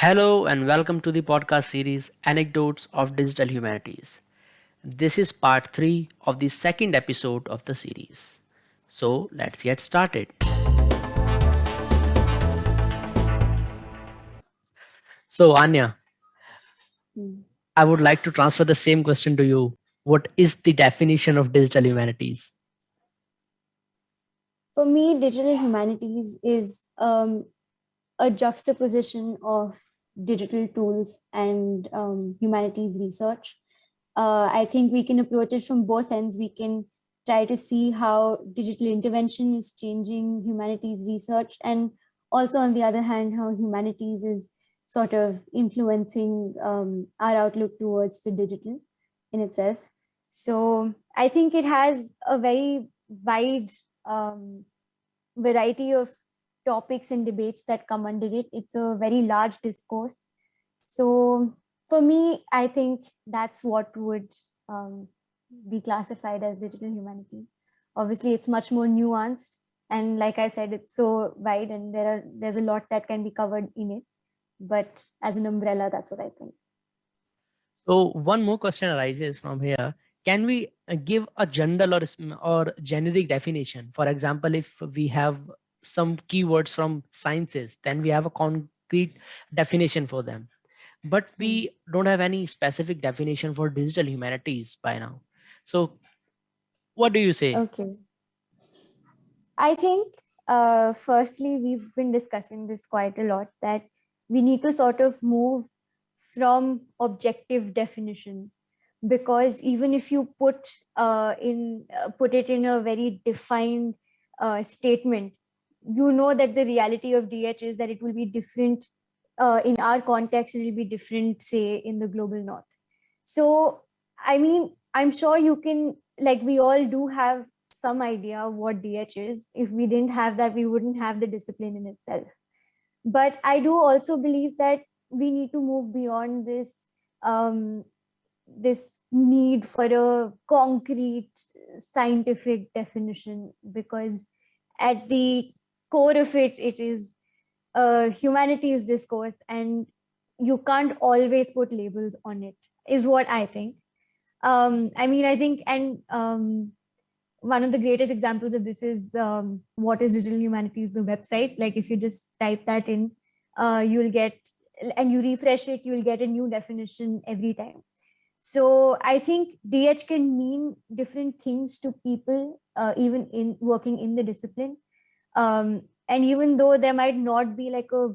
Hello and welcome to the podcast series Anecdotes of Digital Humanities. This is part 3 of the second episode of the series. So let's get started. So, Anya, Hmm. I would like to transfer the same question to you. What is the definition of digital humanities? For me, digital humanities is a juxtaposition of digital tools and humanities research. I think we can approach it from both ends. We can try to see how digital intervention is changing humanities research, and also, on the other hand, how humanities is sort of influencing our outlook towards the digital in itself. So, I think it has a very wide um, variety of topics and debates that come under it. It's a very large discourse. So for me, I think that's what would um, be classified as digital humanities. Obviously, it's much more nuanced, and like I said, it's so wide, and there's a lot that can be covered in it. But as an umbrella, that's what I think. So, one more question arises from here. Can we give a general or generic definition? For example, if we have some keywords from sciences, then we have a concrete definition for them. But Hmm. we don't have any specific definition for digital humanities by now. So, what do you say? Okay. I think, firstly, we've been discussing this quite a lot that we need to sort of move from objective definitions, because even if you put it in a very defined statement, you know that the reality of DH is that it will be different in our context, and it will be different, say, in the global north. So, I mean, I'm sure you can, like, we all do have some idea of what DH is. If we didn't have that, we wouldn't have the discipline in itself. But I do also believe that we need to move beyond um, this need for a concrete scientific definition, because at the core of it, it is humanities discourse, and you can't always put labels on it, is what I think. I mean, I think, and one of the greatest examples of this is what is digital humanities, the website. Like, if you just type that in, you'll get, and you refresh it, you'll get a new definition every time. So I think DH can mean different things to people, even in working in the discipline. And even though there might not be like a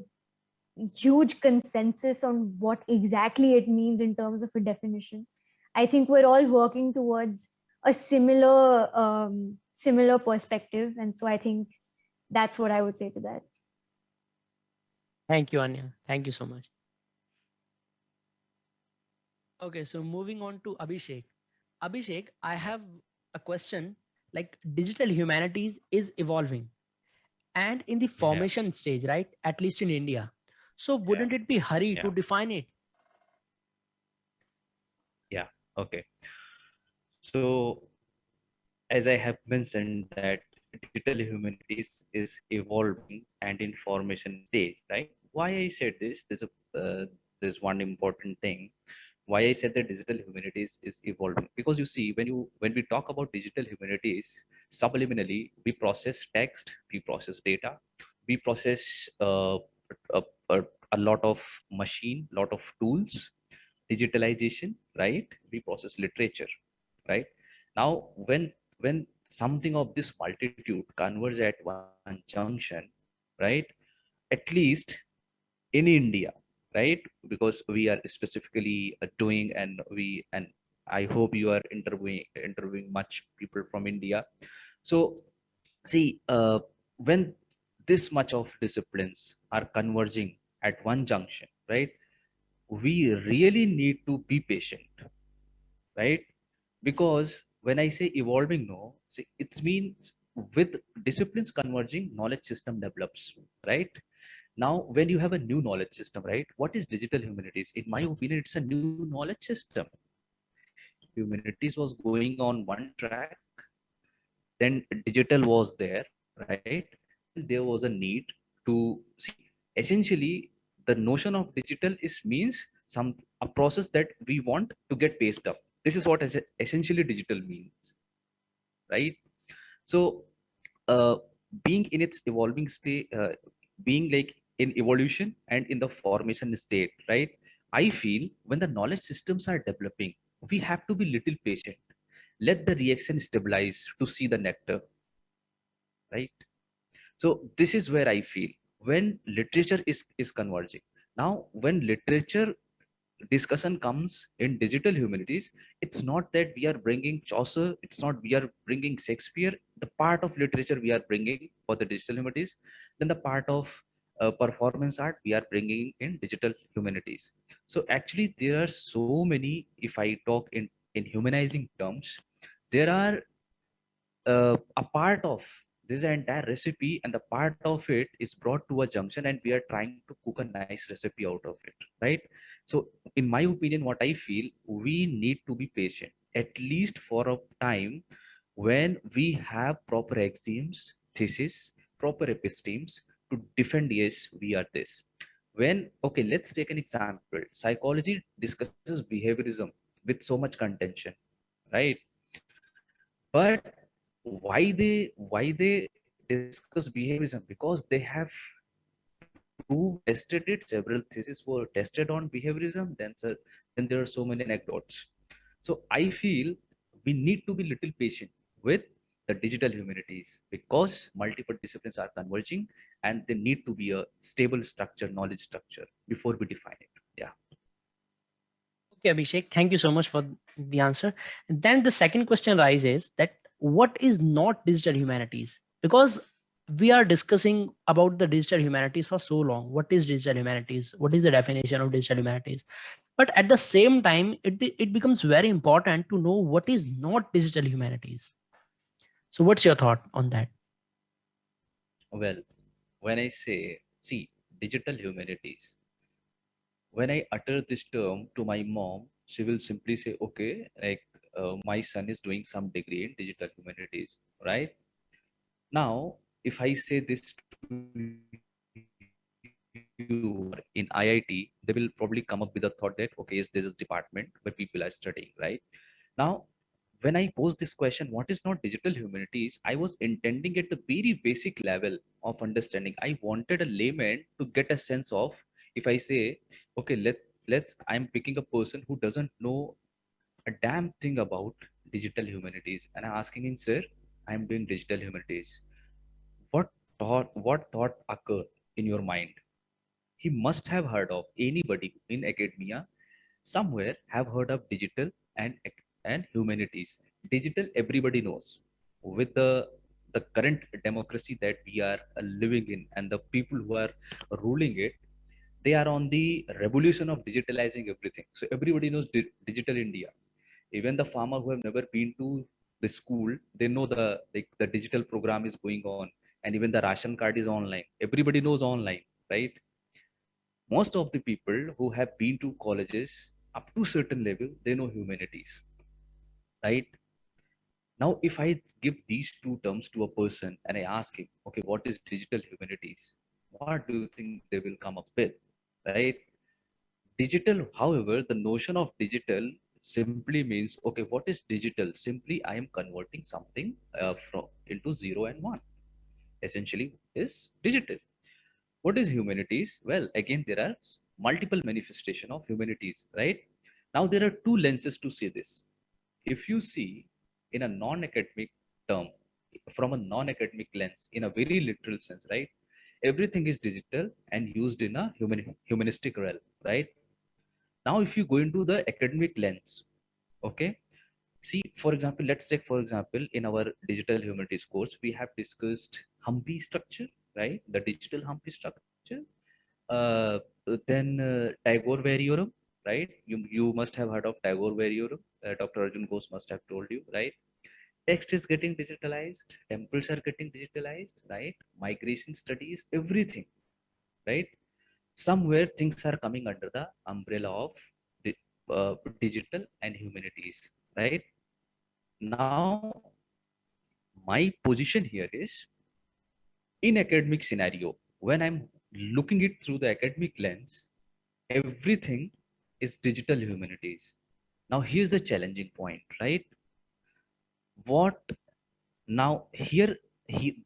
huge consensus on what exactly it means in terms of a definition, I think we're all working towards a similar perspective, and so I think that's what I would say to that. Thank you, Anya. Thank you so much. Okay, so moving on to Abhishek. Abhishek, I have a question. Like, digital humanities is evolving and in the Yeah, formation stage, right? At least in India. So, yeah, wouldn't it be hurry yeah, to define it? yeah. Okay. So, as I have mentioned, that digital humanities is evolving and information stage, right? Why I said this? There's one important thing. Why I said that digital humanities is evolving, because you see, when we talk about digital humanities, subliminally we process text, we process data, we process a, a, a lot of machine, lot of tools, digitalization, right? We process literature, right? Now when something of this multitude converges at one junction, right? At least in India, right? Because we are specifically doing, and I hope you are interviewing much people from India. So see, when this much of disciplines are converging at one junction, right, we really need to be patient, right? Because when I say evolving, no, see, it means with disciplines converging, knowledge system develops, right? Now when you have a new knowledge system, right, what is digital humanities? In my opinion, it's a new knowledge system. Humanities was going on one track, then digital was there, right? Then there was a need to see, essentially, the notion of digital is means a process that we want to get paid stuff. This is what essentially digital means, right? So uh, being in its evolving state, being like in evolution and in the formation state, right? I feel when the knowledge systems are developing, we have to be little patient. Let the reaction stabilize to see the nectar, right? So this is where I feel when literature is converging. Now, when literature discussion comes in digital humanities, it's not that we are bringing Chaucer, it's not we are bringing Shakespeare, the part of literature we are bringing for the digital humanities, then the part of performance art we are bringing in digital humanities. So actually there are so many, if I talk in humanizing terms, there are a part of this entire recipe, and the part of it is brought to a junction and we are trying to cook a nice recipe out of it, right? So in my opinion, what I feel, we need to be patient at least for a time when we have proper axioms, thesis, proper epistemes to defend, yes, we are this. When, okay, let's take an example. Psychology discusses behaviorism with so much contention, right? But why they discuss behaviorism? Because they have proved, tested it. Several theses were tested on behaviorism. Then there are so many anecdotes. So I feel we need to be little patient with the digital humanities because multiple disciplines are converging and they need to be a stable structure, knowledge structure before we define it. Yeah. Okay, Abhishek, thank you so much for the answer. Then the second question arises that what is not digital humanities? Because we are discussing about the digital humanities for so long. What is digital humanities? What is the definition of digital humanities? But at the same time, it becomes very important to know what is not digital humanities. So what's your thought on that? Well, when I say, see, digital humanities, when I utter this term to my mom, she will simply say, okay, like my son is doing some degree in digital humanities, right? Now, if I say this to you in IIT, they will probably come up with a thought that, okay, yes, there's a department where people are studying, right? Now, when I pose this question, what is not digital humanities? I was intending at the very basic level of understanding. I wanted a layman to get a sense of, if I say, okay, let's I'm picking a person who doesn't know a damn thing about digital humanities, and I'm asking him, sir, I'm doing digital humanities. What thought occurred in your mind? He must have heard of, anybody in academia somewhere have heard of digital and humanities. Digital everybody knows. With the current democracy that we are living in and the people who are ruling it, they are on the revolution of digitalizing everything. So everybody knows digital India. Even the farmer who have never been to the school, they know the digital program is going on, and even the ration card is online. Everybody knows online, right? Most of the people who have been to colleges up to certain level, they know humanities, right? Now if I give these two terms to a person and I ask him, okay, what is digital humanities, what do you think they will come up with, right? Digital, however, the notion of digital simply means, okay, what is digital? Simply I am converting something from into 0 and 1, essentially is digital. What is humanities? Well, again, there are multiple manifestation of humanities, right? Now there are two lenses to see this. If you see in a non-academic term, from a non-academic lens, in a very literal sense, right? Everything is digital and used in a humanistic realm, right? Now if you go into the academic lens, okay, see, for example, let's take, for example, in our digital humanities course, we have discussed Humpy structure, right? The digital Humpy structure. Uh, then Tagore variorum, right? You must have heard of Tagore variorum. Dr. Arjun Ghosh must have told you, right? Text is getting digitalized, temples are getting digitalized, right? Migration studies, everything, right? Somewhere things are coming under the umbrella of digital and humanities, right? Now, my position here is, in academic scenario, when I'm looking it through the academic lens, everything is digital humanities. Now here's the challenging point, right? What now here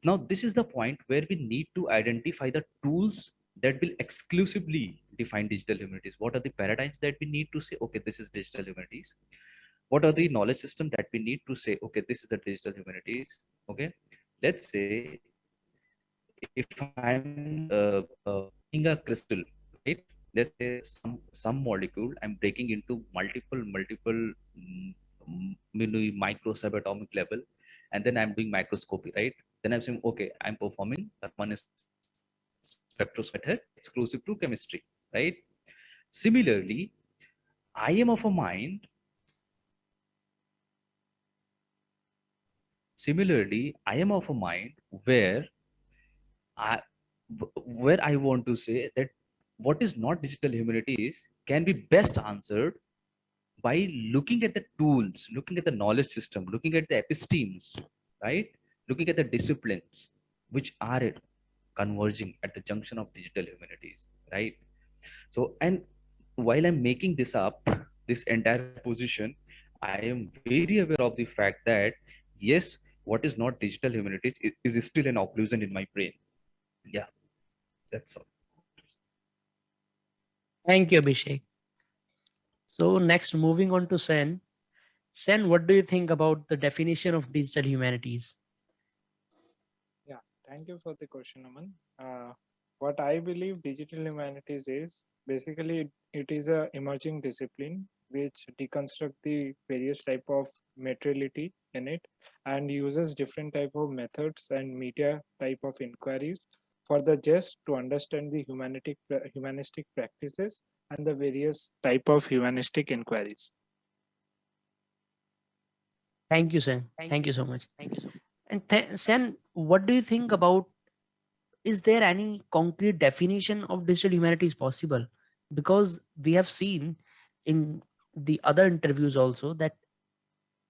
now this is the point where we need to identify the tools that will exclusively define digital humanities. What are the paradigms that we need to say, okay, this is digital humanities? What are the knowledge system that we need to say, okay, this is the digital humanities? Okay, let's say if I'm in a crystal, right? Let's say some molecule I'm breaking into multiple micro subatomic level, and then I'm doing microscopy, right? Then I'm saying, okay, I'm performing one is spectroscopy exclusive to chemistry, right? Similarly, I am of a mind. Similarly, I am of a mind I where I want to say that what is not digital humanities can be best answered by looking at the tools, looking at the knowledge system, looking at the epistemes, right? Looking at the disciplines which are converging at the junction of digital humanities, right? So, and while I'm making this up, this entire position, I am very aware of the fact that yes, what is not digital humanities is still an occlusion in my brain. Yeah, that's all. Thank you, Abhishek. So next, moving on to Sen. Sen, what do you think about the definition of digital humanities? Yeah, thank you for the question, Aman. What I believe digital humanities is basically it is a emerging discipline which deconstruct the various type of materiality in it and uses different type of methods and media type of inquiries for the just to understand the humanistic practices and the various type of humanistic inquiries. Thank you, Sen. Thank you so much. And Sen, what do you think about, is there any concrete definition of digital humanities possible? Because we have seen in the other interviews also that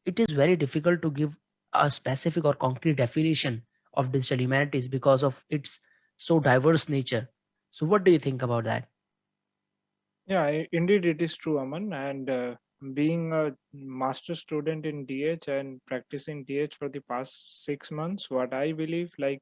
it is very difficult to give a specific or concrete definition of digital humanities because of its so diverse nature. So what do you think about that? Yeah, indeed, it is true, Aman. And being a master student in DH and practicing DH for the past 6 months, what I believe, like,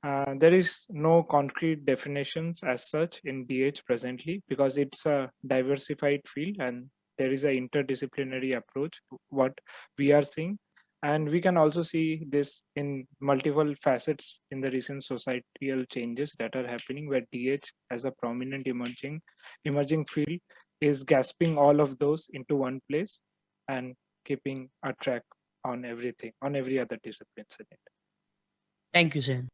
there is no concrete definitions as such in DH presently because it's a diversified field and there is a interdisciplinary approach. What we are seeing, and we can also see this in multiple facets in the recent societal changes that are happening, where DH as a prominent emerging field is gasping all of those into one place and keeping a track on everything, on every other disciplines in it. Thank you, Sen.